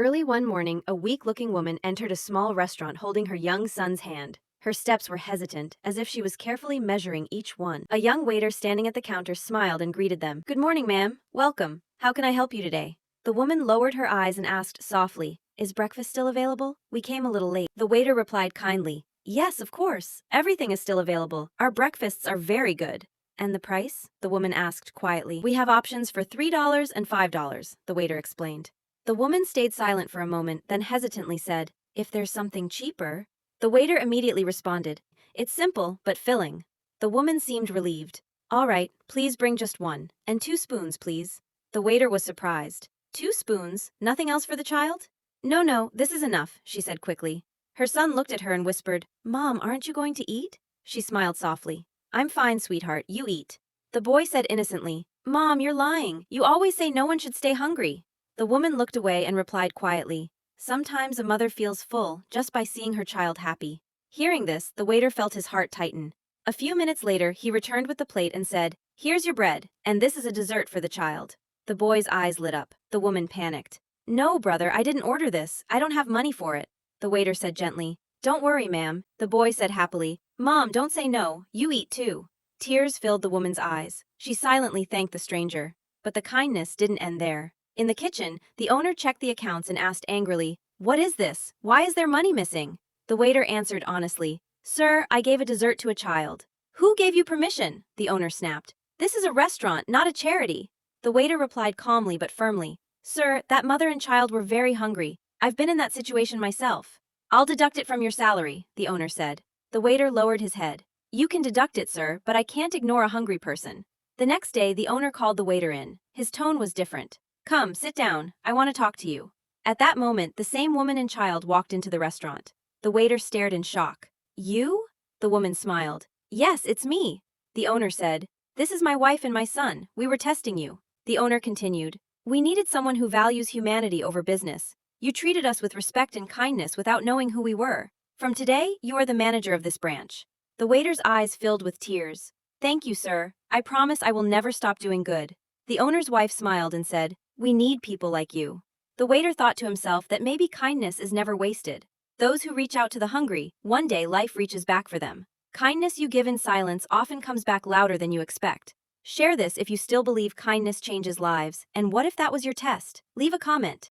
Early one morning, a weak-looking woman entered a small restaurant holding her young son's hand. Her steps were hesitant, as if she was carefully measuring each one. A young waiter standing at the counter smiled and greeted them. "Good morning, ma'am. Welcome. How can I help you today?" The woman lowered her eyes and asked softly, "Is breakfast still available? We came a little late." The waiter replied kindly, "Yes, of course. Everything is still available. Our breakfasts are very good." "And the price?" the woman asked quietly. "We have options for $3 and $5, the waiter explained. The woman stayed silent for a moment, then hesitantly said, "If there's something cheaper?" The waiter immediately responded, "It's simple, but filling." The woman seemed relieved. "All right, please bring just one, and 2 spoons, please." The waiter was surprised. "2 spoons? Nothing else for the child?" No, this is enough," she said quickly. Her son looked at her and whispered, "Mom, aren't you going to eat?" She smiled softly. "I'm fine, sweetheart, you eat." The boy said innocently, "Mom, you're lying. You always say no one should stay hungry." The woman looked away and replied quietly, "Sometimes a mother feels full just by seeing her child happy." Hearing this, the waiter felt his heart tighten. A few minutes later, he returned with the plate and said, "Here's your bread, and this is a dessert for the child." The boy's eyes lit up. The woman panicked. "No, brother, I didn't order this. I don't have money for it." The waiter said gently, "Don't worry, ma'am." The boy said happily, "Mom, don't say no. You eat too." Tears filled the woman's eyes. She silently thanked the stranger. But the kindness didn't end there. In the kitchen, the owner checked the accounts and asked angrily, "What is this? Why is there money missing?" The waiter answered honestly, "Sir, I gave a dessert to a child." "Who gave you permission?" the owner snapped. "This is a restaurant, not a charity." The waiter replied calmly but firmly, "Sir, that mother and child were very hungry. I've been in that situation myself." "I'll deduct it from your salary," the owner said. The waiter lowered his head. "You can deduct it, sir, but I can't ignore a hungry person." The next day, the owner called the waiter in. His tone was different. "Come, sit down. I want to talk to you." At that moment, the same woman and child walked into the restaurant. The waiter stared in shock. "You?" The woman smiled. "Yes, it's me." The owner said, "This is my wife and my son. We were testing you." The owner continued, "We needed someone who values humanity over business. You treated us with respect and kindness without knowing who we were. From today, you are the manager of this branch." The waiter's eyes filled with tears. "Thank you, sir. I promise I will never stop doing good." The owner's wife smiled and said, "We need people like you." The waiter thought to himself that maybe kindness is never wasted. Those who reach out to the hungry, one day life reaches back for them. Kindness you give in silence often comes back louder than you expect. Share this if you still believe kindness changes lives, and what if that was your test? Leave a comment.